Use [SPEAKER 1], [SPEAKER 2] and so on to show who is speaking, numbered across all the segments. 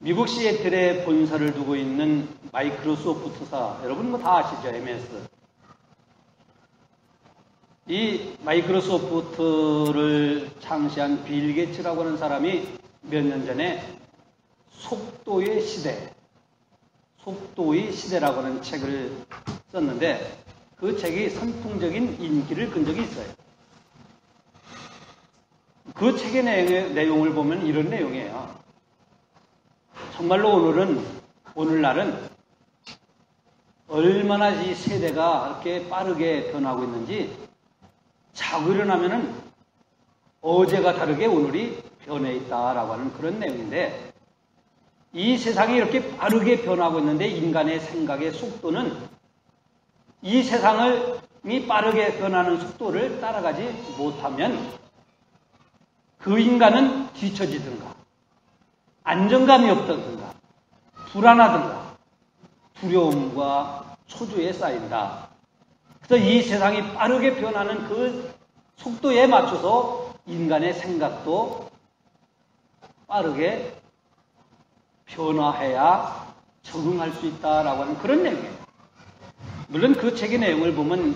[SPEAKER 1] 미국 시애틀에 본사를 두고 있는 마이크로소프트사, 여러분 뭐 다 아시죠? MS. 이 마이크로소프트를 창시한 빌 게이츠라고 하는 사람이 몇 년 전에 속도의 시대라고 하는 책을 썼는데 그 책이 선풍적인 인기를 끈 적이 있어요. 그 책의 내용을 보면 이런 내용이에요. 정말로 오늘날은 얼마나 이 세대가 이렇게 빠르게 변하고 있는지 자고 일어나면은 어제가 다르게 오늘이 변해 있다라고 하는 그런 내용인데 이 세상이 이렇게 빠르게 변하고 있는데 인간의 생각의 속도는 이 세상이 빠르게 변하는 속도를 따라가지 못하면 그 인간은 뒤처지든가 안정감이 없다든가 불안하든가 두려움과 초조에 쌓인다. 그래서 이 세상이 빠르게 변하는 그 속도에 맞춰서 인간의 생각도 빠르게 변화해야 적응할 수 있다라고 하는 그런 내용이에요. 물론 그 책의 내용을 보면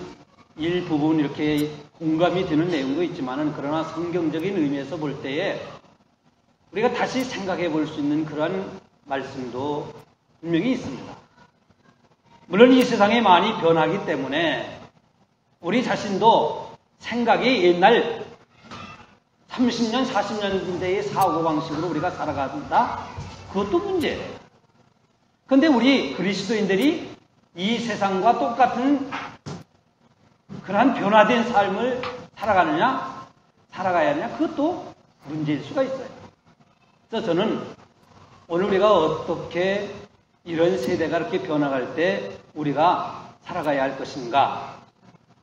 [SPEAKER 1] 일부분 이렇게 공감이 되는 내용도 있지만은 그러나 성경적인 의미에서 볼 때에 우리가 다시 생각해 볼 수 있는 그런 말씀도 분명히 있습니다. 물론 이 세상이 많이 변하기 때문에 우리 자신도 생각이 옛날 30년, 40년대의 사고방식으로 우리가 살아간다? 그것도 문제예요. 그런데 우리 그리스도인들이 이 세상과 똑같은 그러한 변화된 삶을 살아가야 하느냐? 그것도 문제일 수가 있어요. 그래서 저는 오늘 우리가 어떻게 이런 세대가 이렇게 변화갈 때 우리가 살아가야 할 것인가?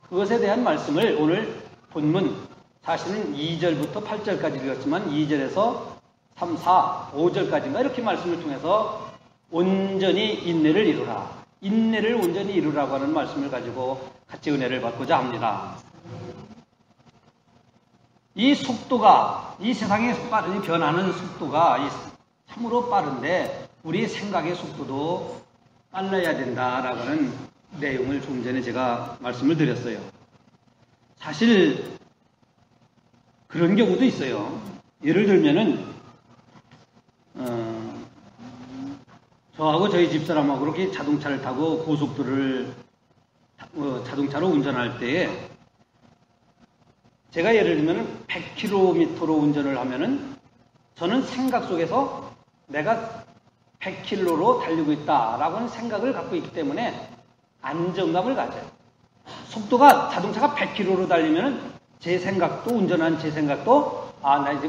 [SPEAKER 1] 그것에 대한 말씀을 오늘 본문, 사실은 2절부터 8절까지 읽었지만 2절에서 3, 4, 5절까지인가 이렇게 말씀을 통해서 온전히 인내를 이루라. 인내를 온전히 이루라고 하는 말씀을 가지고 같이 은혜를 받고자 합니다. 이 속도가, 이 세상에 빠르게 변하는 속도가 참으로 빠른데 우리 생각의 속도도 빨라야 된다라고 하는 내용을 좀 전에 제가 말씀을 드렸어요. 사실 그런 경우도 있어요. 예를 들면은 저하고 저희 집사람하고 그렇게 자동차를 타고 고속도로를 자동차로 운전할 때에 제가 예를 들면 100km로 운전을 하면은 저는 생각 속에서 내가 100km로 달리고 있다라고 하는 생각을 갖고 있기 때문에 안정감을 가져요. 속도가 자동차가 100km로 달리면은 제 생각도 운전한 제 생각도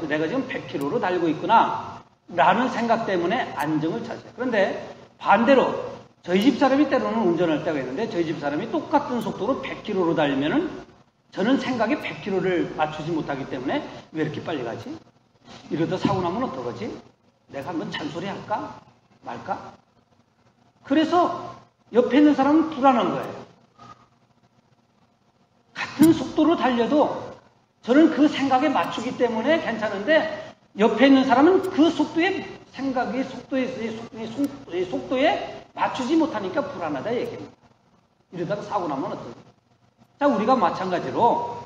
[SPEAKER 1] 내가 지금 100km로 달리고 있구나 라는 생각 때문에 안정을 찾아요. 그런데 반대로 저희 집 사람이 때로는 운전할 때가 있는데 저희 집 사람이 똑같은 속도로 100km로 달리면은 저는 생각에 100km를 맞추지 못하기 때문에 왜 이렇게 빨리 가지? 이러다 사고 나면 어떡하지? 내가 한번 잔소리 할까? 말까? 그래서 옆에 있는 사람은 불안한 거예요. 같은 속도로 달려도 저는 그 생각에 맞추기 때문에 괜찮은데 옆에 있는 사람은 그 속도에 생각의 속도에 맞추지 못하니까 불안하다 얘기입니다. 이러다가 사고 나면 어떡해? 자, 우리가 마찬가지로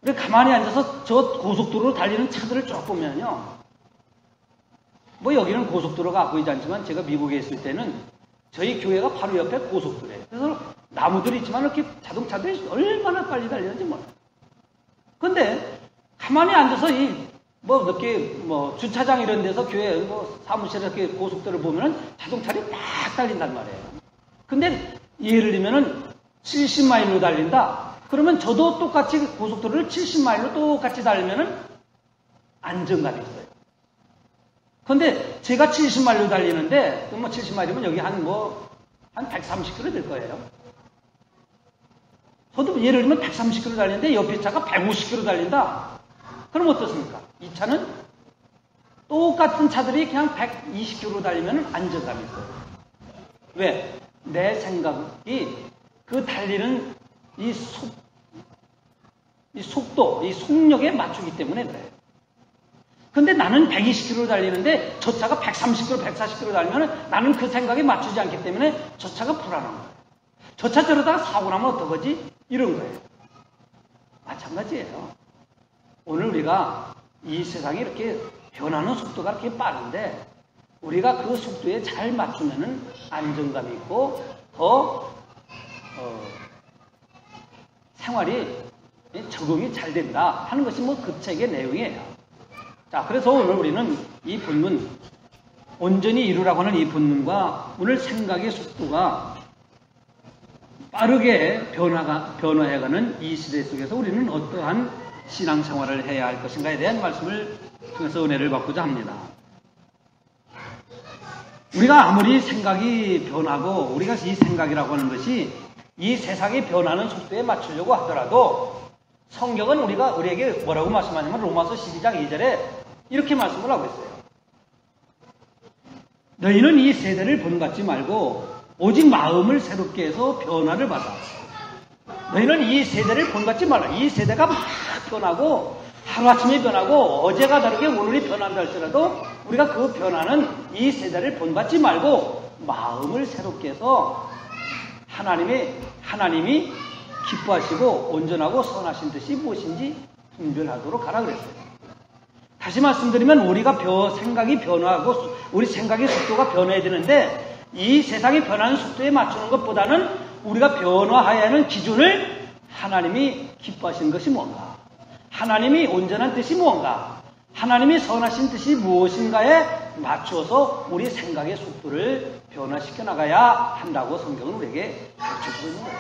[SPEAKER 1] 우리 가만히 앉아서 저 고속도로로 달리는 차들을 쭉 보면요. 뭐 여기는 고속도로가 보이지 않지만 제가 미국에 있을 때는 저희 교회가 바로 옆에 고속도로예요. 그래서 나무들이 있지만 이렇게 자동차들이 얼마나 빨리 달리는지 몰라요. 근데 가만히 앉아서 이렇게 주차장 이런 데서 교회 사무실에 이렇게 고속도로를 보면은 자동차들이 막 달린단 말이에요. 근데 예를 들면은 70마일로 달린다. 그러면 저도 똑같이 고속도로를 70마일로 똑같이 달리면은 안정감이 있어요. 그런데 제가 70마일로 달리는데 70마일이면 여기 한 130km 될 거예요. 저도 예를 들면 130km 달리는데 옆에 차가 150km 달린다. 그럼 어떻습니까? 이 차는 똑같은 차들이 그냥 120km 달리면 안정감이 있어요. 왜? 내 생각이 그 달리는 이 속도, 이 속력에 맞추기 때문에 그래요. 근데 나는 120km 달리는데 저 차가 130km, 140km 달리면 나는 그 생각에 맞추지 않기 때문에 저 차가 불안한 거예요. 저 차 저러다가 사고 나면 어떡하지? 이런 거예요. 마찬가지예요. 오늘 우리가 이 세상이 이렇게 변하는 속도가 이렇게 빠른데 우리가 그 속도에 잘 맞추면은 안정감이 있고 더 생활이 적응이 잘 된다 하는 것이 뭐 그 책의 내용이에요. 자, 그래서 오늘 우리는 이 본문, 온전히 이루라고 하는 이 본문과 오늘 생각의 속도가 빠르게 변화해가는 이 시대 속에서 우리는 어떠한 신앙생활을 해야 할 것인가에 대한 말씀을 통해서 은혜를 받고자 합니다. 우리가 아무리 생각이 변하고 우리가 이 생각이라고 하는 것이 이 세상이 변하는 속도에 맞추려고 하더라도 성경은 우리에게 뭐라고 말씀하냐면 로마서 12장 2절에 이렇게 말씀을 하고 있어요. 너희는 이 세대를 본받지 말고 오직 마음을 새롭게 해서 변화를 받아. 너희는 이 세대를 본받지 말라. 이 세대가 막 변하고 하루아침에 변하고 어제가 다르게 오늘이 변한다 할지라도 우리가 그 변화는 이 세대를 본받지 말고 마음을 새롭게 해서 하나님이 기뻐하시고 온전하고 선하신 뜻이 무엇인지 분별하도록 하라 그랬어요. 다시 말씀드리면 우리가 생각이 변화하고 우리 생각의 속도가 변해야 되는데 이 세상이 변하는 속도에 맞추는 것보다는 우리가 변화해야 하는 기준을 하나님이 기뻐하시는 것이 뭔가, 하나님이 온전한 뜻이 뭔가, 하나님이 선하신 뜻이 무엇인가에 맞춰서 우리 생각의 속도를 변화시켜 나가야 한다고 성경은 우리에게 가르쳐주고 있는 거예요.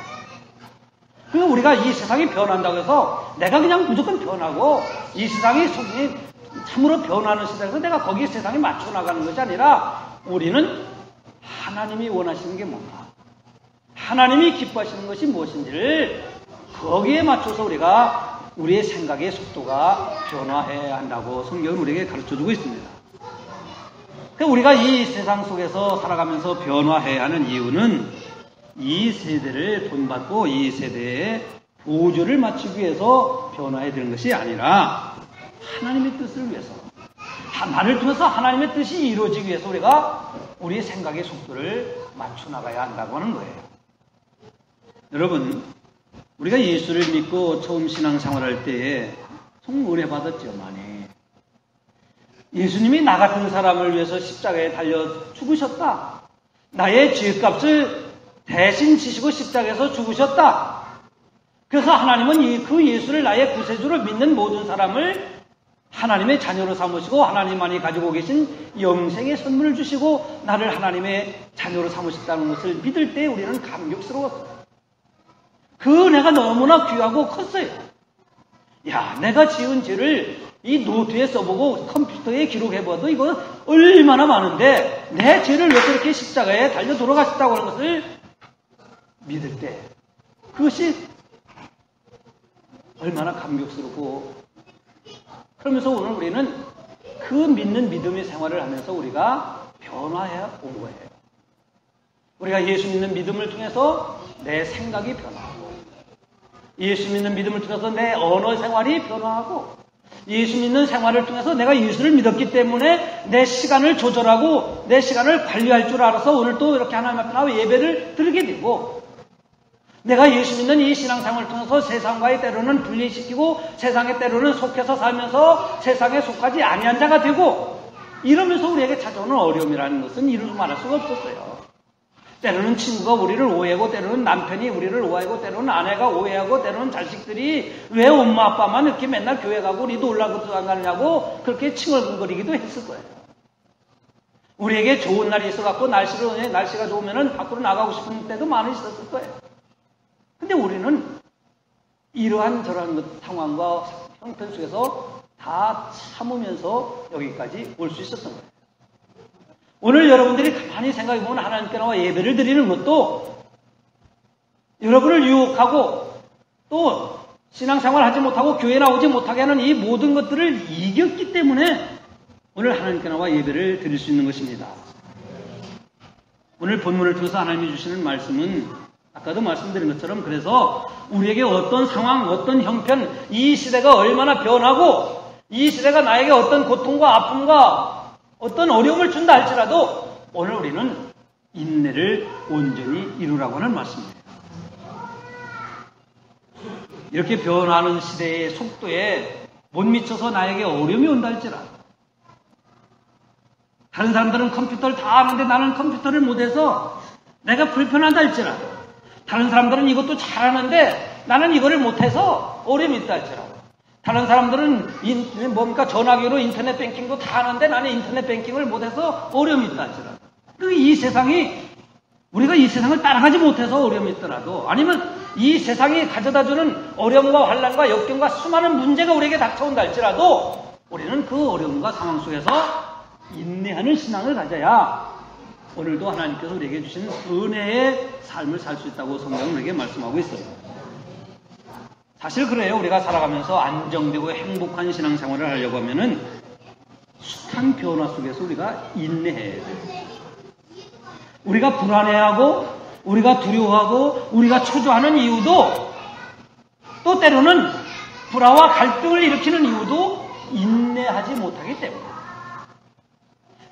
[SPEAKER 1] 그러니까 우리가 이 세상이 변한다고 해서 내가 그냥 무조건 변하고 이 세상이 참으로 변하는 시대에서 내가 거기에 세상에 맞춰 나가는 것이 아니라 우리는 하나님이 원하시는 게 뭔가, 하나님이 기뻐하시는 것이 무엇인지를 거기에 맞춰서 우리가 우리의 생각의 속도가 변화해야 한다고 성경은 우리에게 가르쳐주고 있습니다. 그러니까 우리가 이 세상 속에서 살아가면서 변화해야 하는 이유는 이 세대를 본받고 이 세대의 보조를 맞추기 위해서 변화해야 되는 것이 아니라 하나님의 뜻을 위해서, 나를 통해서 하나님의 뜻이 이루어지기 위해서 우리가 우리의 생각의 속도를 맞춰 나가야 한다고 하는 거예요. 여러분, 우리가 예수를 믿고 처음 신앙생활할 때에 정말 은혜 받았죠, 많이. 예수님이 나 같은 사람을 위해서 십자가에 달려 죽으셨다. 나의 죄값을 대신 지시고 십자가에서 죽으셨다. 그래서 하나님은 그 예수를 나의 구세주로 믿는 모든 사람을 하나님의 자녀로 삼으시고 하나님만이 가지고 계신 영생의 선물을 주시고 나를 하나님의 자녀로 삼으셨다는 것을 믿을 때 우리는 감격스러웠어요. 그 은혜가 너무나 귀하고 컸어요. 야, 내가 지은 죄를 이 노트에 써보고 컴퓨터에 기록해봐도 이거 얼마나 많은데 내 죄를 왜 그렇게 십자가에 달려 돌아가셨다고 하는 것을 믿을 때 그것이 얼마나 감격스럽고, 그러면서 오늘 우리는 그 믿는 믿음의 생활을 하면서 우리가 변화해 온 거예요. 우리가 예수 믿는 믿음을 통해서 내 생각이 변화하고, 예수 믿는 믿음을 통해서 내 언어 생활이 변화하고, 예수 믿는 생활을 통해서 내가 예수를 믿었기 때문에 내 시간을 조절하고 내 시간을 관리할 줄 알아서 오늘 또 이렇게 하나님 앞에 나와 예배를 드리게 되고, 내가 예수 믿는 이 신앙생활을 통해서 세상과의 때로는 분리시키고 세상의 때로는 속해서 살면서 세상에 속하지 아니한 자가 되고, 이러면서 우리에게 찾아오는 어려움이라는 것은 이루지 말할 수가 없었어요. 때로는 친구가 우리를 오해하고, 때로는 남편이 우리를 오해하고, 때로는 아내가 오해하고, 때로는 자식들이 왜 엄마 아빠만 이렇게 맨날 교회 가고 우리 놀 라고도 안 가느냐고 그렇게 칭얼거리기도 했을 거예요. 우리에게 좋은 날이 있어갖고 날씨가 좋으면 밖으로 나가고 싶은 때도 많이 있었을 거예요. 근데 우리는 이러한 저러한 상황과 형편 속에서 다 참으면서 여기까지 올 수 있었던 거예요. 오늘 여러분들이 가만히 생각해보면 하나님께 나와 예배를 드리는 것도 여러분을 유혹하고 또 신앙생활 하지 못하고 교회 나오지 못하게 하는 이 모든 것들을 이겼기 때문에 오늘 하나님께 나와 예배를 드릴 수 있는 것입니다. 오늘 본문을 통해서 하나님이 주시는 말씀은 아까도 말씀드린 것처럼 그래서 우리에게 어떤 상황, 어떤 형편, 이 시대가 얼마나 변하고 이 시대가 나에게 어떤 고통과 아픔과 어떤 어려움을 준다 할지라도 오늘 우리는 인내를 온전히 이루라고 하는 말씀입니다. 이렇게 변화하는 시대의 속도에 못 미쳐서 나에게 어려움이 온다 할지라도, 다른 사람들은 컴퓨터를 다 아는데 나는 컴퓨터를 못해서 내가 불편하다 할지라도, 다른 사람들은 이것도 잘하는데 나는 이거를 못해서 어려움이 있다 할지라도, 다른 사람들은 전화기로 인터넷 뱅킹도 다 하는데 나는 인터넷 뱅킹을 못해서 어려움이 있다 할지라도, 이 세상이, 우리가 이 세상을 따라가지 못해서 어려움이 있더라도, 아니면 이 세상이 가져다주는 어려움과 환난과 역경과 수많은 문제가 우리에게 닥쳐온다 할지라도 우리는 그 어려움과 상황 속에서 인내하는 신앙을 가져야 오늘도 하나님께서 우리에게 주신 은혜의 삶을 살 수 있다고 성경은 우리에게 말씀하고 있어요. 사실 그래요. 우리가 살아가면서 안정되고 행복한 신앙생활을 하려고 하면은 숱한 변화 속에서 우리가 인내해야 돼요. 우리가 불안해하고 우리가 두려워하고 우리가 초조하는 이유도, 또 때로는 불화와 갈등을 일으키는 이유도 인내하지 못하기 때문에,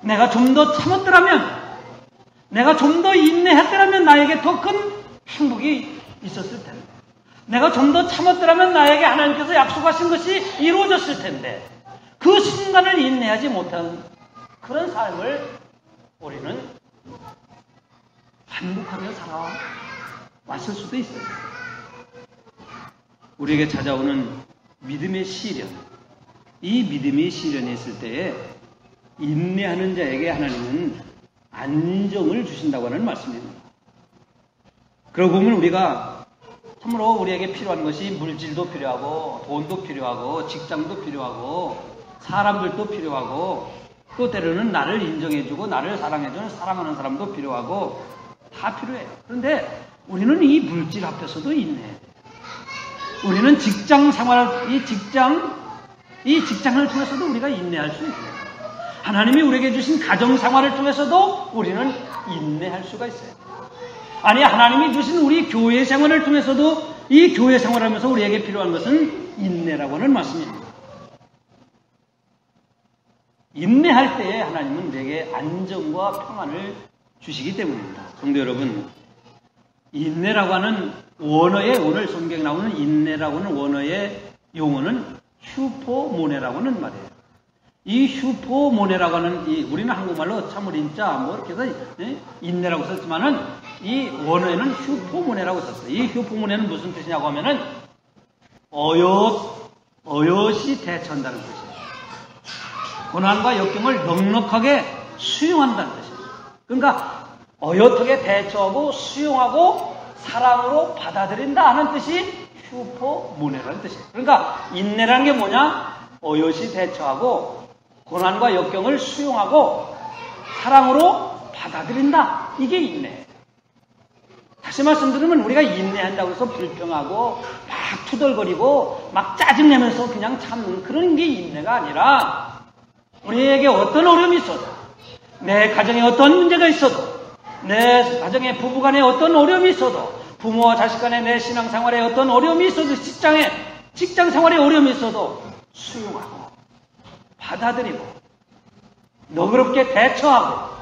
[SPEAKER 1] 내가 좀 더 참았더라면, 내가 좀 더 인내했더라면 나에게 더 큰 행복이 있었을 텐데, 내가 좀 더 참았더라면 나에게 하나님께서 약속하신 것이 이루어졌을 텐데, 그 순간을 인내하지 못한 그런 삶을 우리는 반복하며 살아왔을 수도 있어요. 우리에게 찾아오는 믿음의 시련, 이 믿음의 시련이 있을 때에 인내하는 자에게 하나님은 안정을 주신다고 하는 말씀입니다. 그러고 보면 우리가 참으로 우리에게 필요한 것이 물질도 필요하고 돈도 필요하고 직장도 필요하고 사람들도 필요하고, 또 때로는 나를 인정해주고 나를 사랑해주는 사랑하는 사람도 필요하고 다 필요해요. 그런데 우리는 이 물질 앞에서도 인내해야 돼요. 우리는 직장 생활, 이 직장을 통해서도 우리가 인내할 수 있어요. 하나님이 우리에게 주신 가정 생활을 통해서도 우리는 인내할 수가 있어요. 아니, 하나님이 주신 우리 교회 생활을 통해서도 이 교회 생활하면서 우리에게 필요한 것은 인내라고 하는 말씀입니다. 인내할 때에 하나님은 우리에게 안정과 평안을 주시기 때문입니다. 성도 여러분, 인내라고 하는 원어의, 오늘 성경에 나오는 인내라고 하는 원어의 용어는 휴포모네라고 하는 말이에요. 이 휴포모네라고 하는, 우리는 한국말로 참을인자 이렇게 해서 인내라고 썼지만은 이 원어에는 휴포모네라고 썼어요. 이 휴포모네는 무슨 뜻이냐고 하면은 어엿이 대처한다는 뜻이에요. 고난과 역경을 넉넉하게 수용한다는 뜻이에요. 그러니까 어엿하게 대처하고 수용하고 사랑으로 받아들인다 하는 뜻이 휴포모네라는 뜻이에요. 그러니까 인내라는 게 뭐냐? 어엿이 대처하고 고난과 역경을 수용하고 사랑으로 받아들인다. 이게 인내예요. 다시 말씀드리면 우리가 인내한다고 해서 불평하고 막 투덜거리고 막 짜증내면서 그냥 참는 그런 게 인내가 아니라, 우리에게 어떤 어려움이 있어도, 내 가정에 어떤 문제가 있어도, 내 가정에 부부간에 어떤 어려움이 있어도, 부모와 자식 간에 내 신앙생활에 어떤 어려움이 있어도, 직장 생활에 어려움이 있어도 수용하고 받아들이고 너그럽게 대처하고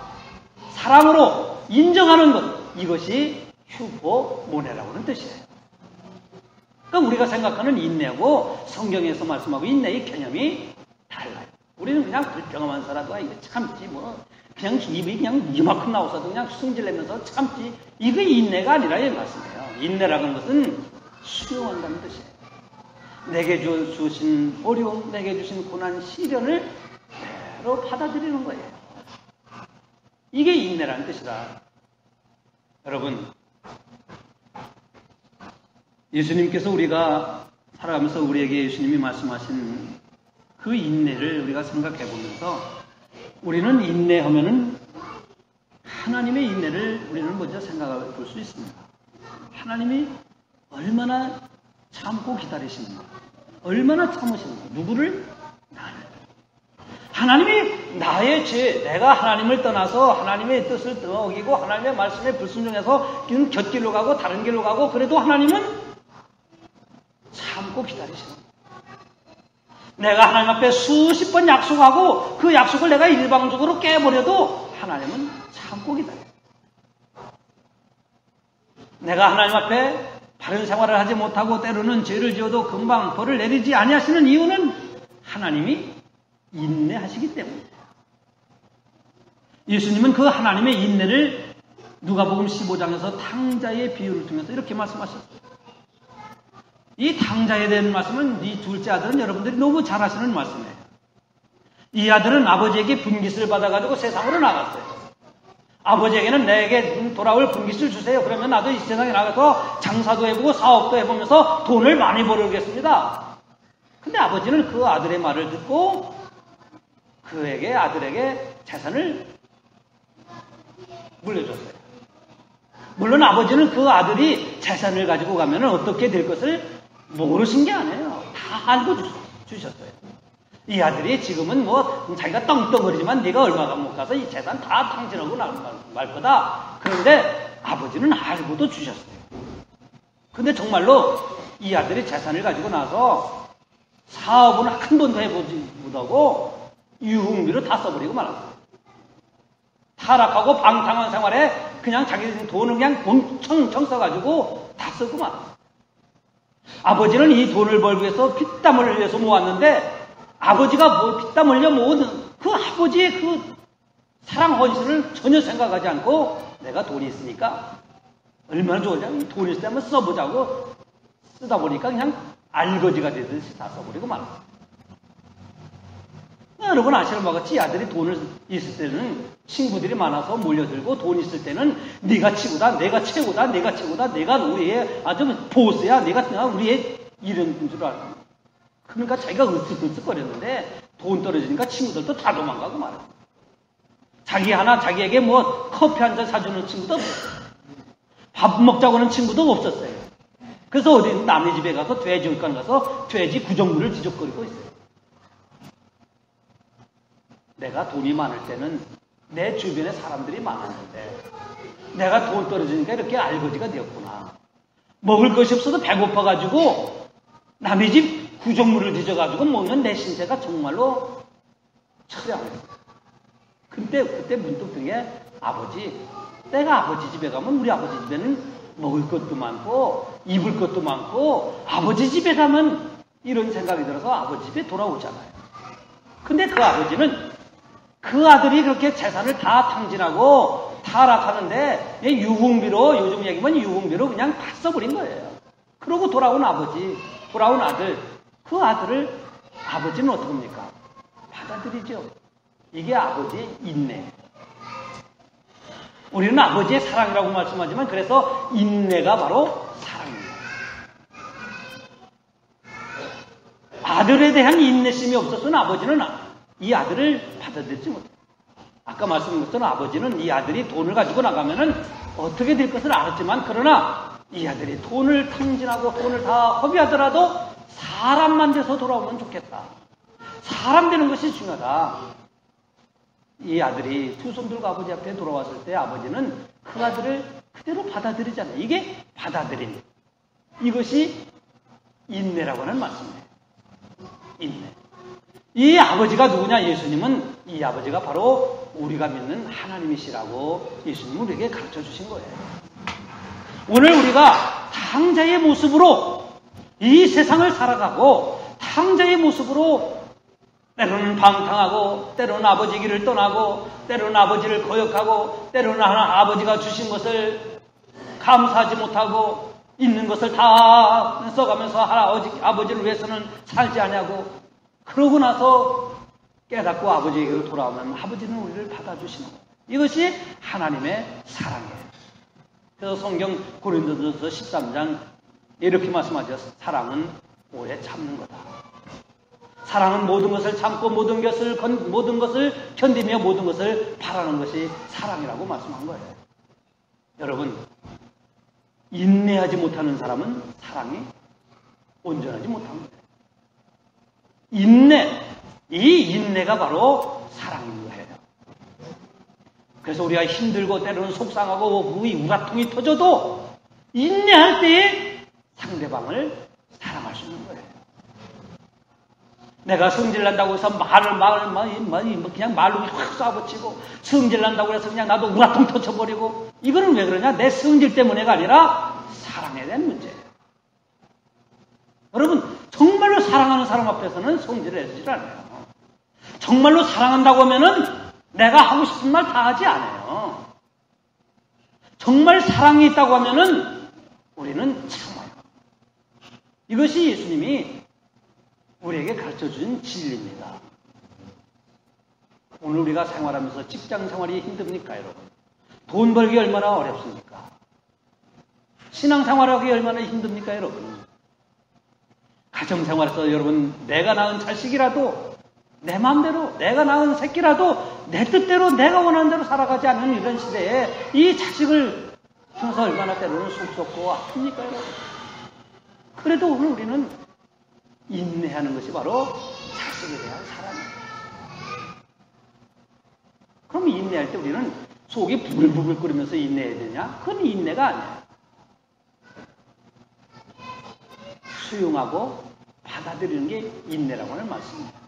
[SPEAKER 1] 사랑으로 인정하는 것, 이것이 휴포모네라고 하는 뜻이에요. 그러니까 우리가 생각하는 인내하고 성경에서 말씀하고 인내의 개념이 달라요. 우리는 그냥 불평하면 살아도 이거 참지 그냥 입이 그냥 이만큼 나와서도 그냥 승질내면서 참지, 이거 인내가 아니라 이 말씀이에요. 인내라는 것은 수용한다는 뜻이에요. 내게 주신 어려움, 내게 주신 고난, 시련을 그대로 받아들이는 거예요. 이게 인내라는 뜻이다. 여러분, 예수님께서 우리가 살아가면서 우리에게 예수님이 말씀하신 그 인내를 우리가 생각해 보면서, 우리는 인내하면은 하나님의 인내를 우리는 먼저 생각해 볼 수 있습니다. 하나님이 얼마나 참고 기다리시는가, 얼마나 참으시는가. 누구를? 나를. 하나님이 나의 죄, 내가 하나님을 떠나서 하나님의 뜻을 어기고 하나님의 말씀에 불순종해서 곁길로 가고 다른 길로 가고, 그래도 하나님은 참고 기다리시는 거예요. 내가 하나님 앞에 수십 번 약속하고 그 약속을 내가 일방적으로 깨버려도 하나님은 참고 기다려요. 내가 하나님 앞에 바른 생활을 하지 못하고 때로는 죄를 지어도 금방 벌을 내리지 아니하시는 이유는 하나님이 인내하시기 때문입니다. 예수님은 그 하나님의 인내를 누가복음 15장에서 탕자의 비유를 통해서 이렇게 말씀하셨어요. 이 탕자에 대한 말씀은 이 둘째 아들은 여러분들이 너무 잘 아시는 말씀이에요. 이 아들은 아버지에게 분깃을 받아가지고 세상으로 나갔어요. 아버지에게는 내게 돌아올 분깃을 주세요. 그러면 나도 이 세상에 나가서 장사도 해보고 사업도 해보면서 돈을 많이 벌어오겠습니다. 근데 아버지는 그 아들의 말을 듣고 아들에게 재산을 물려줬어요. 물론 아버지는 그 아들이 재산을 가지고 가면 어떻게 될 것을 모르신 게 아니에요. 다 알고 주셨어요. 이 아들이 지금은 자기가 떵떵거리지만 네가 얼마가 못 가서 이 재산 다 탕진하고 말 거다. 그런데 아버지는 알고도 주셨어요. 근데 정말로 이 아들이 재산을 가지고 나서 사업은 한 번도 해보지 못하고 유흥비로 다 써버리고 말았어요. 타락하고 방탕한 생활에 그냥 자기 돈을 그냥 엄청 써가지고 다 쓰고 말았어요. 아버지는 이 돈을 벌기 위해서 피땀을 흘려서 모았는데 아버지가 피땀 흘려 모은 그 아버지의 그 사랑 헌신을 전혀 생각하지 않고 내가 돈이 있으니까 얼마나 좋으냐 돈이 있을 때 한번 써보자고 쓰다 보니까 그냥 알거지가 되듯이 다 써버리고 말았어요. 여러분 아시는 바와 같이 아들이 돈을 있을 때는 친구들이 많아서 몰려들고 돈 있을 때는 네가 치고다, 내가 최고다, 내가 최고다, 내가 우리의 아주 보스야, 내가 우리의 이런 줄 알고. 그러니까 자기가 으쓱으쓱거렸는데 돈 떨어지니까 친구들도 다 도망가고 말았어요. 자기에게 커피 한 잔 사주는 친구도 없었어요. 밥 먹자고 하는 친구도 없었어요. 그래서 어디 남의 집에 가서 돼지육간 가서 돼지 구정물을 뒤적거리고 있어요. 내가 돈이 많을 때는 내 주변에 사람들이 많았는데 내가 돈 떨어지니까 이렇게 알거지가 되었구나. 먹을 것이 없어도 배고파가지고 남의 집 구정물을 뒤져가지고 먹는 내 신세가 정말로 처량했어요. 그때 문득 등에 내가 아버지 집에 가면 우리 아버지 집에는 먹을 것도 많고 입을 것도 많고 아버지 집에 가면 이런 생각이 들어서 아버지 집에 돌아오잖아요. 근데 그 아버지는 그 아들이 그렇게 재산을 다 탕진하고 타락하는데 유흥비로 요즘 얘기면 유흥비로 그냥 다 써버린 거예요. 그러고 돌아온 아들 그 아들을 아버지는 어떡합니까? 받아들이죠. 이게 아버지의 인내. 우리는 아버지의 사랑이라고 말씀하지만 그래서 인내가 바로 사랑입니다. 아들에 대한 인내심이 없었으면 아버지는 이 아들을 받아들이지 못해요. 아까 말씀드린 것처럼 아버지는 이 아들이 돈을 가지고 나가면은 어떻게 될 것을 알았지만 그러나 이 아들이 돈을 탕진하고 돈을 다 허비하더라도 사람만 돼서 돌아오면 좋겠다. 사람 되는 것이 중요하다. 이 아들이 두 손 들고 아버지 앞에 돌아왔을 때 아버지는 그 아들을 그대로 받아들이잖아요. 이게 받아들임. 이것이 인내라고 하는 말씀이에요. 인내. 이 아버지가 누구냐? 예수님은 이 아버지가 바로 우리가 믿는 하나님이시라고 예수님은 우리에게 가르쳐 주신 거예요. 오늘 우리가 탕자의 모습으로 이 세상을 살아가고 탕자의 모습으로 때로는 방탕하고 때로는 아버지 길을 떠나고 때로는 아버지를 거역하고 때로는 아버지가 주신 것을 감사하지 못하고 있는 것을 다 써가면서 아버지를 위해서는 살지 않냐고 그러고 나서 깨닫고 아버지에게로 돌아오면 아버지는 우리를 받아주시는 거예요. 이것이 하나님의 사랑이에요. 그래서 성경 고린도전서 13장 이렇게 말씀하죠. 사랑은 오래 참는 거다. 사랑은 모든 것을 참고 모든 것을 견디며 모든 것을 바라는 것이 사랑이라고 말씀한 거예요. 여러분, 인내하지 못하는 사람은 사랑이 온전하지 못한 거예요. 이 인내가 바로 사랑인 거예요. 그래서 우리가 힘들고 때로는 속상하고 우라통이 터져도 인내할 때에 상대방을 사랑할 수 있는 거예요. 내가 성질난다고 해서 그냥 말로 확 쏴붙이고, 성질난다고 해서 그냥 나도 우라통 터쳐버리고, 이거는 왜 그러냐? 내 성질 때문에가 아니라 사랑에 대한 문제예요. 여러분, 정말로 사랑하는 사람 앞에서는 성질을 내지 않아요. 정말로 사랑한다고 하면은 내가 하고 싶은 말 다 하지 않아요. 정말 사랑이 있다고 하면은 우리는 참아요. 이것이 예수님이 우리에게 가르쳐준 진리입니다. 오늘 우리가 생활하면서 직장 생활이 힘듭니까, 여러분? 돈 벌기 얼마나 어렵습니까? 신앙 생활하기 얼마나 힘듭니까, 여러분? 가정 생활에서 여러분, 내가 낳은 자식이라도 내 마음대로, 내가 낳은 새끼라도 내 뜻대로 내가 원하는 대로 살아가지 않는 이런 시대에 이 자식을 통해서 얼마나 때로는 속 썩고 아픕니까, 여러분? 그래도 오늘 우리는 인내하는 것이 바로 자식에 대한 사랑이에요. 그럼 인내할 때 우리는 속이 부글부글 끓으면서 인내해야 되냐? 그건 인내가 아니에요. 수용하고 받아들이는 게 인내라고 하는 말씀입니다.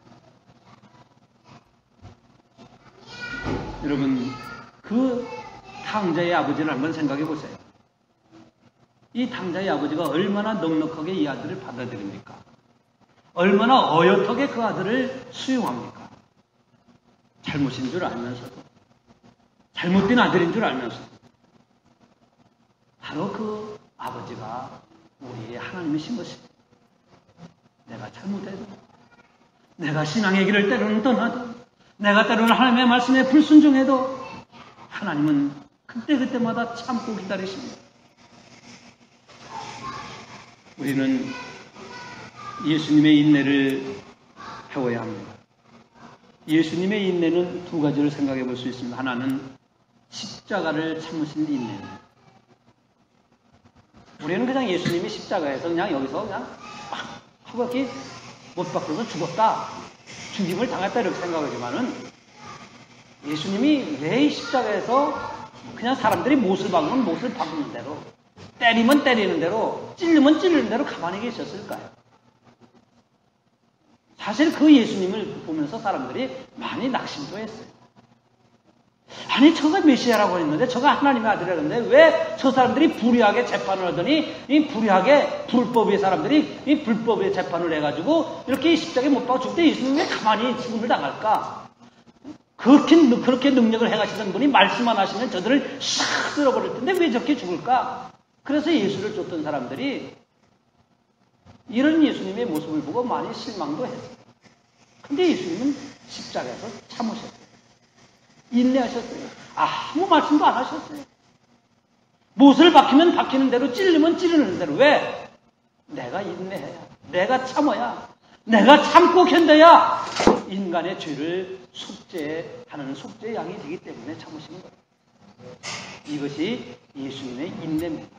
[SPEAKER 1] 여러분, 그 탕자의 아버지를 한번 생각해 보세요. 이 탕자의 아버지가 얼마나 넉넉하게 이 아들을 받아들입니까? 얼마나 어엿하게 그 아들을 수용합니까? 잘못인 줄 알면서도, 잘못된 아들인 줄 알면서도. 바로 그 아버지가 우리의 하나님이신 것입니다. 내가 잘못해도, 내가 신앙의 길을 때로는 떠나도, 내가 때로는 하나님의 말씀에 불순종해도 하나님은 그때그때마다 참고 기다리십니다. 우리는 예수님의 인내를 배워야 합니다. 예수님의 인내는 두 가지를 생각해 볼 수 있습니다. 하나는 십자가를 참으신 인내입니다. 우리는 그냥 예수님이 십자가에서 그냥 여기서 그냥 막 하고 이렇게 못 박혀서 죽었다, 죽임을 당했다 이렇게 생각하지만은 예수님이 왜 십자가에서 그냥 사람들이 못을 박으면 못을 박는 대로, 때리면 때리는 대로, 찔르면 찔리는 대로 가만히 계셨을까요? 사실 그 예수님을 보면서 사람들이 많이 낙심도 했어요. 아니, 저가 메시아라고 했는데, 저가 하나님의 아들이라는데 왜 저 사람들이 불의하게 재판을 하더니 이 불의하게 불법의 사람들이 이 불법의 재판을 해가지고 이렇게 십자가에 못 박아 죽을 때 예수님이 왜 가만히 죽음을 당할까? 그렇게 능력을 행하시던 분이 말씀만 하시면 저들을 싹 쓸어버릴 텐데 왜 저렇게 죽을까? 그래서 예수를 쫓던 사람들이 이런 예수님의 모습을 보고 많이 실망도 했어요. 근데 예수님은 십자가에서 참으셨어요. 인내하셨어요. 아무 말씀도 안 하셨어요. 못을 박히면 박히는 대로, 찔리면 찌르는 대로. 왜? 내가 인내해야, 내가 참아야, 내가 참고 견뎌야 인간의 죄를 속죄하는 속죄의 양이 되기 때문에 참으시는 거예요. 이것이 예수님의 인내입니다.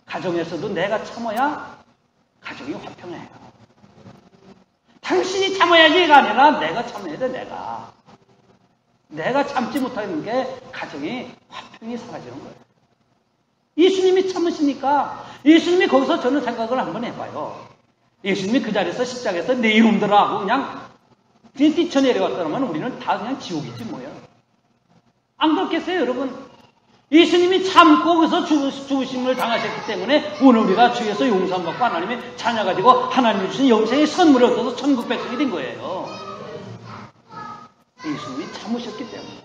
[SPEAKER 1] 가정에서도 내가 참아야 가정이 화평해요. 당신이 참아야지가 아니라 내가 참아야 돼, 내가 참지 못하는 게 가정이 화평이 사라지는 거예요. 예수님이 참으시니까, 예수님이 거기서 저는 생각을 한번 해봐요. 예수님이 그 자리에서 십자가에서 내 이놈들아 하고 그냥 뛰쳐내려왔다면 우리는 다 그냥 지옥이지 뭐예요. 안 그렇겠어요, 여러분? 예수님이 참고 거기서 죽으심을 당하셨기 때문에 오늘 우리가 주에서 용서받고 하나님의 자녀 가지고 하나님이 주신 영생의 선물을 얻어서 천국 백성이 된 거예요. 예수님이 참으셨기 때문에.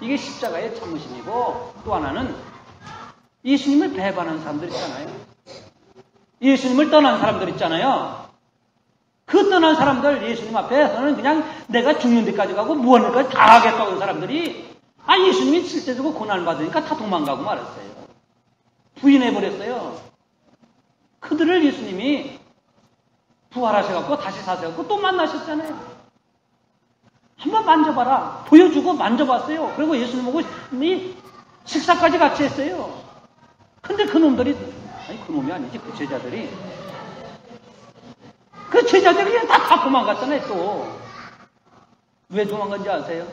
[SPEAKER 1] 이게 십자가의 참으심이고, 또 하나는 예수님을 배반한 사람들 있잖아요. 예수님을 떠난 사람들 있잖아요. 그 떠난 사람들, 예수님 앞에서는 그냥 내가 죽는 데까지 가고 무한 데까지 다 하겠다고 하는 사람들이, 예수님이 실제적으로 고난을 받으니까 다 도망가고 말았어요. 부인해버렸어요. 그들을 예수님이 부활하셔갖고 다시 사셔갖고 또 만나셨잖아요. 한번 만져봐라. 보여주고 만져봤어요. 그리고 예수님 보고 식사까지 같이 했어요. 근데 그 놈들이, 그 놈이 아니지, 그 제자들이 그냥 다 도망갔잖아요, 또. 왜 도망간지 아세요?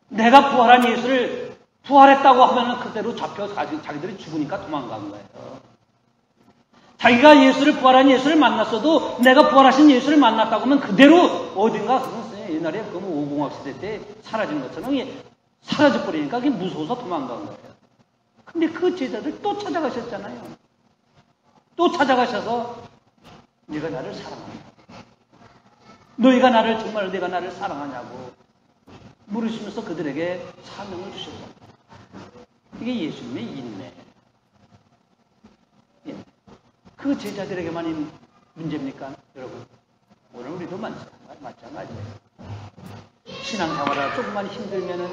[SPEAKER 1] 내가 부활한 예수를 부활했다고 하면 그대로 잡혀 자기들이 죽으니까 도망간 거예요. 자기가 부활한 예수를 만났어도 내가 부활하신 예수를 만났다고 하면 그대로 어딘가 옛날에 그 오공학 시대 때 사라진 것처럼 사라져버리니까 그게 무서워서 도망간 거예요. 근데 그 제자들 또 찾아가셨잖아요. 또 찾아가셔서 네가 나를 사랑한다. 너희가 정말 내가 나를 사랑하냐고 물으시면서 그들에게 사명을 주셨다. 이게 예수님의 인내. 그 제자들에게만 문제입니까? 여러분, 오늘 우리도 마찬가지예요. 신앙생활하다 조금만 힘들면은,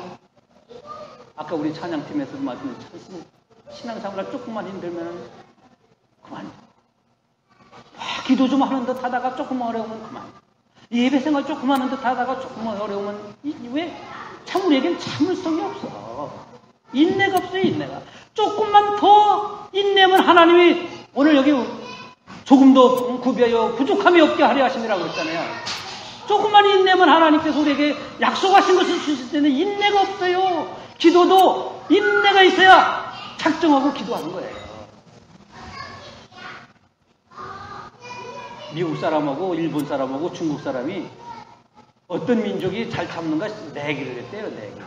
[SPEAKER 1] 아까 우리 찬양팀에서도 말씀드렸지만, 신앙생활하다 조금만 힘들면은, 그만. 기도 좀 하는 듯 하다가 조금 어려우면 그만. 예배생활 조금 하는 듯 하다가 조금 어려우면, 왜? 참 우리에겐 참을성이 없어. 인내가 없어요, 인내가. 조금만 더 인내하면 하나님이 오늘 여기 조금도 부족함이 없게 하려 하심이라고 그랬잖아요. 조금만 인내하면 하나님께서 우리에게 약속하신 것을 주실 때는 인내가 없어요. 기도도 인내가 있어야 작정하고 기도하는 거예요. 미국 사람하고 일본 사람하고 중국 사람이 어떤 민족이 잘 참는가 내기를 했대요. 내기.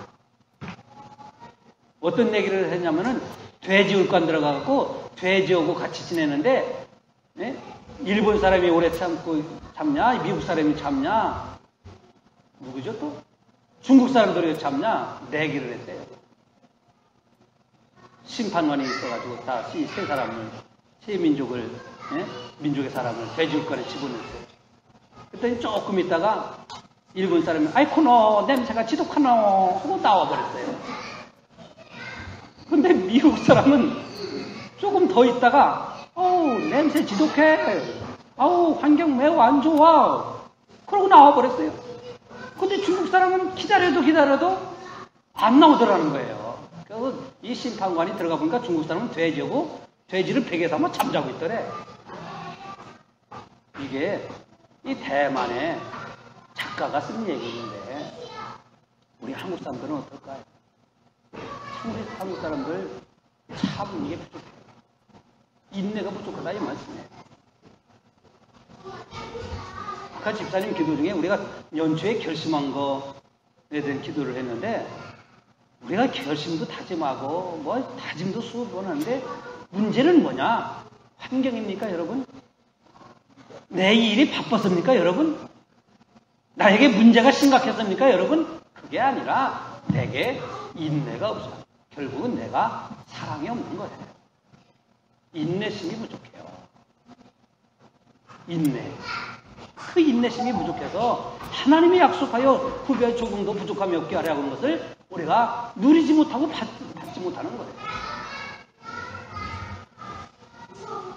[SPEAKER 1] 어떤 내기를 했냐면은 돼지울관 들어가갖고 돼지하고 같이 지내는데 일본 사람이 오래 참냐? 미국 사람이 참냐? 누구죠 또? 중국 사람들이 참냐? 내기를 했대요. 심판관이 있어가지고 다 세 민족을 민족의 사람을 돼지울관에 집어넣었어요. 그랬더니 조금 있다가 일본 사람이 아이쿠 너 냄새가 지독하노 하고 나와버렸어요. 근데 미국 사람은 조금 더 있다가 냄새 지독해. 환경 매우 안 좋아. 그러고 나와버렸어요. 근데 중국 사람은 기다려도 안 나오더라는 거예요. 그래서 이 심판관이 들어가 보니까 중국 사람은 돼지를 베개 삼아 잠자고 있더래. 이게 이 대만의 작가가 쓴 얘기인데 우리 한국 사람들은 어떨까요? 참 우리 한국 사람들 참 이게 부족해요. 인내가 부족하다 이 말씀이에요. 아까 집사님 기도 중에 우리가 연초에 결심한 거에 대한 기도를 했는데 우리가 결심도 다짐하고 다짐도 수업 하는데 문제는 뭐냐? 환경입니까 여러분? 내 일이 바빴습니까 여러분? 나에게 문제가 심각했습니까 여러분? 그게 아니라 내게 인내가 없어. 결국은 내가 사랑이 없는 거예요. 인내심이 부족해요. 인내. 그 인내심이 부족해서 하나님이 약속하여 후배에 조금도 부족함이 없게 하려고 하는 것을 우리가 누리지 못하고 받지 못하는 거예요.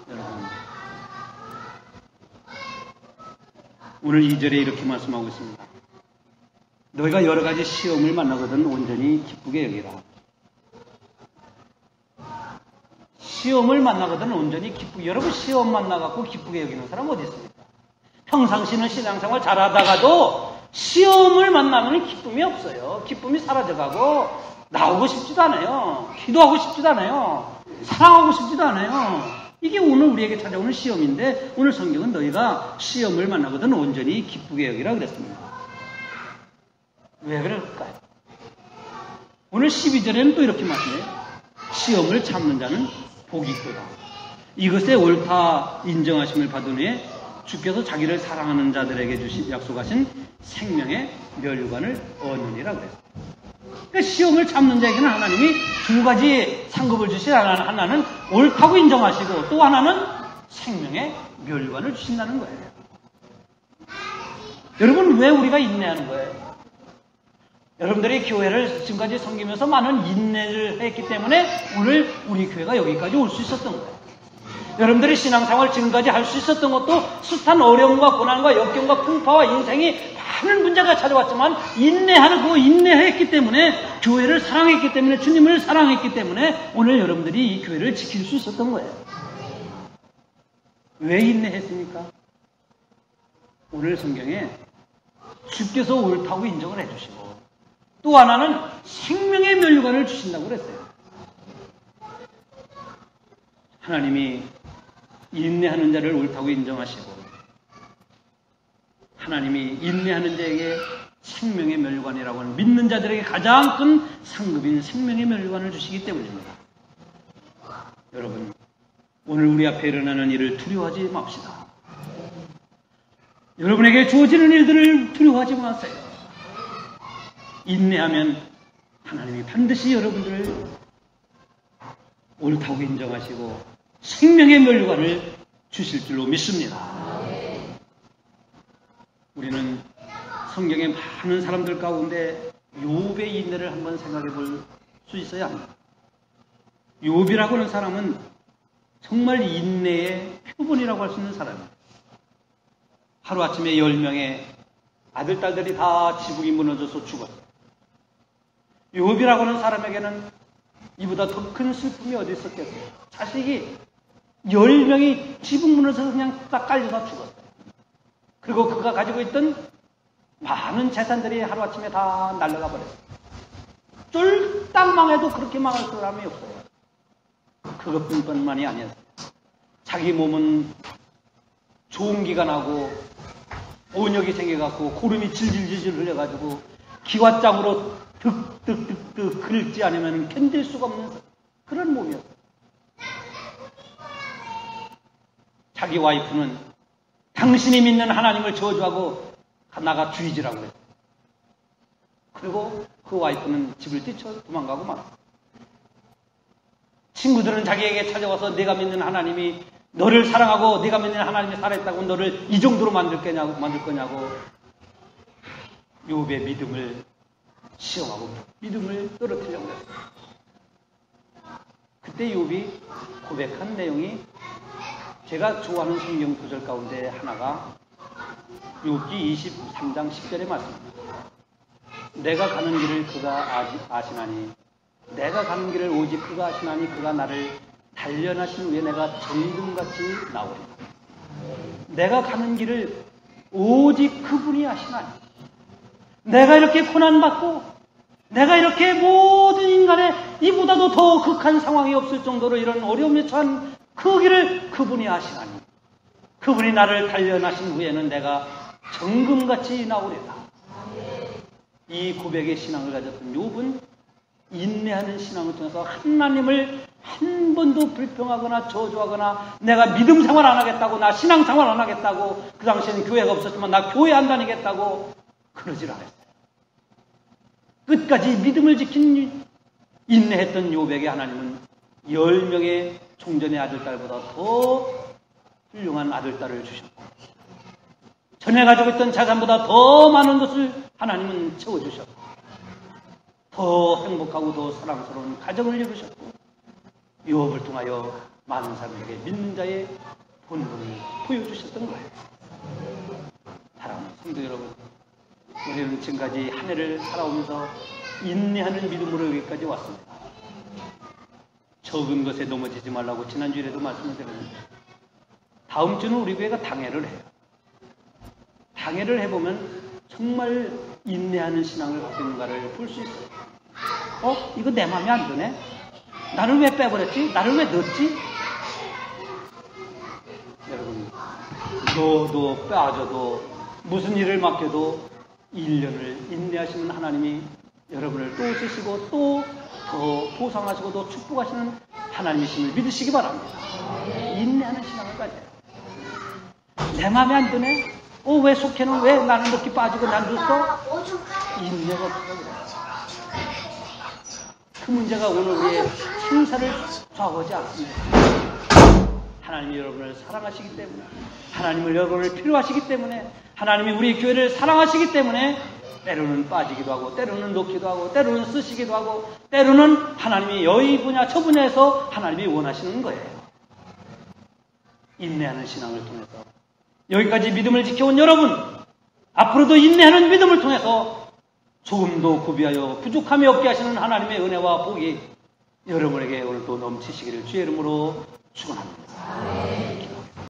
[SPEAKER 1] 여러분, 오늘 2절에 이렇게 말씀하고 있습니다. 너희가 여러 가지 시험을 만나거든 온전히 기쁘게 여기라. 시험을 만나거든 온전히 기쁘게. 여러분 시험 만나갖고 기쁘게 여기는 사람 어디 있습니까? 평상시는 신앙생활 잘하다가도 시험을 만나면 기쁨이 없어요. 기쁨이 사라져가고 나오고 싶지도 않아요. 기도하고 싶지도 않아요. 사랑하고 싶지도 않아요. 이게 오늘 우리에게 찾아오는 시험인데 오늘 성경은 너희가 시험을 만나거든 온전히 기쁘게 여기라 그랬습니다. 왜 그럴까요? 오늘 12절에는 또 이렇게 말씀해요. 시험을 참는 자는 복이 있도다. 이것에 옳다 인정하심을 받은 후에 주께서 자기를 사랑하는 자들에게 약속하신 생명의 멸류관을 얻느니라 그랬어요. 그러니까 시험을 참는 자에게는 하나님이 두 가지 상급을 주시지 하나는 옳다고 인정하시고 또 하나는 생명의 멸류관을 주신다는 거예요. 여러분 왜 우리가 인내하는 거예요? 여러분들이 교회를 지금까지 섬기면서 많은 인내를 했기 때문에 오늘 우리 교회가 여기까지 올 수 있었던 거예요. 여러분들이 신앙생활 지금까지 할 수 있었던 것도 숱한 어려움과 고난과 역경과 풍파와 인생이 많은 문제가 찾아왔지만 인내했기 때문에 교회를 사랑했기 때문에 주님을 사랑했기 때문에 오늘 여러분들이 이 교회를 지킬 수 있었던 거예요. 왜 인내했습니까? 오늘 성경에 주께서 옳다고 인정을 해주시고 또 하나는 생명의 멸류관을 주신다고 그랬어요. 하나님이 인내하는 자를 옳다고 인정하시고 하나님이 인내하는 자에게 생명의 멸관이라고 하는 믿는 자들에게 가장 큰 상급인 생명의 멸관을 주시기 때문입니다. 여러분, 오늘 우리 앞에 일어나는 일을 두려워하지 맙시다. 여러분에게 주어지는 일들을 두려워하지 마세요. 인내하면 하나님이 반드시 여러분들을 옳다고 인정하시고 생명의 멸관을 주실 줄로 믿습니다. 우리는 성경에 많은 사람들 가운데 욥의 인내를 한번 생각해 볼 수 있어야 합니다. 욥이라고 하는 사람은 정말 인내의 표본이라고 할 수 있는 사람입니다. 하루아침에 10명의 아들, 딸들이 다 지붕이 무너져서 죽었어요. 욥이라고 하는 사람에게는 이보다 더 큰 슬픔이 어디 있었겠어요. 자식이 10명이 지붕 무너져서 그냥 딱 깔려서 죽었어요. 그리고 그가 가지고 있던 많은 재산들이 하루아침에 다 날아가 버렸어요. 쫄딱 망해도 그렇게 망할 사람이 없어요. 그것뿐만이 아니었어요. 자기 몸은 조음기가 나고 온역이 생겨갖고 고름이 질질질질 흘려가지고 기와장으로 득득득득 긁지 않으면 견딜 수가 없는 그런 몸이었어요. 자기 와이프는 당신이 믿는 하나님을 저주하고 나가 주의지라고 했어요. 그리고 그 와이프는 집을 뛰쳐 도망가고 말았어요. 친구들은 자기에게 찾아와서 내가 믿는 하나님이 너를 사랑하고 네가 믿는 하나님이 살아있다고 너를 이 정도로 만들 거냐고 욥의 믿음을 시험하고 믿음을 떨어뜨리려고 했어요. 그때 욥이 고백한 내용이 제가 좋아하는 성경 구절 가운데 하나가 욥기 23장 10절의 말씀입니다. 내가 가는 길을 그가 아시나니 내가 가는 길을 오직 그가 아시나니 그가 나를 단련하신 후에 내가 정금같이 나오리라. 내가 가는 길을 오직 그분이 아시나니 내가 이렇게 고난받고 내가 이렇게 모든 인간의 이보다도 더 극한 상황이 없을 정도로 이런 어려움에 처한 그 길을 그분이 아시나니 그분이 나를 단련하신 후에는 내가 정금같이 나오리라. 이 고백의 신앙을 가졌던 욥은 인내하는 신앙을 통해서 하나님을 한 번도 불평하거나 저주하거나 내가 믿음 생활 안 하겠다고 나 신앙 생활 안 하겠다고 그 당시에는 교회가 없었지만 나 교회 안 다니겠다고 그러질 않았어요. 끝까지 믿음을 지킨 인내했던 욥에게 하나님은 10명의 총전의 아들딸보다 더 훌륭한 아들딸을 주셨고 전에 가지고 있던 자산보다 더 많은 것을 하나님은 채워주셨고 더 행복하고 더 사랑스러운 가정을 이루셨고 욥을 통하여 많은 사람에게 믿는 자의 본분을 보여주셨던 거예요. 사랑하는 성도 여러분, 우리는 지금까지 한 해를 살아오면서 인내하는 믿음으로 여기까지 왔습니다. 적은 것에 넘어지지 말라고 지난주에도 말씀을 드렸는데 다음 주는 우리 교회가 당회를 해요. 당회를 해보면 정말 인내하는 신앙을 갖고 있는가를 볼 수 있어요. 이거 내 마음에 안 드네? 나를 왜 빼버렸지? 나를 왜 넣었지? 여러분, 넣어도 빠져도 무슨 일을 맡겨도 1년을 인내하시는 하나님이 여러분을 또 쓰시고 또 더 보상하시고 또 축복하시는 하나님이심을 믿으시기 바랍니다. 인내하는 신앙을 가져요. 내 마음에 안 드네? 왜 속해는 왜 나는 넣기 빠지고 난 넣었어? 인내가 없어서 그래. 그 문제가 오늘 우리의 생사를 좌우하지 않습니다. 하나님이 여러분을 사랑하시기 때문에 하나님을 여러분을 필요하시기 때문에 하나님이 우리 교회를 사랑하시기 때문에 때로는 빠지기도 하고 때로는 놓기도 하고 때로는 쓰시기도 하고 때로는 하나님이 이 분야 저 분야에서 하나님이 원하시는 거예요. 인내하는 신앙을 통해서 여기까지 믿음을 지켜온 여러분 앞으로도 인내하는 믿음을 통해서 조금도 구비하여 부족함이 없게 하시는 하나님의 은혜와 복이 여러분에게 오늘도 넘치시기를 주의 이름으로 축원합니다.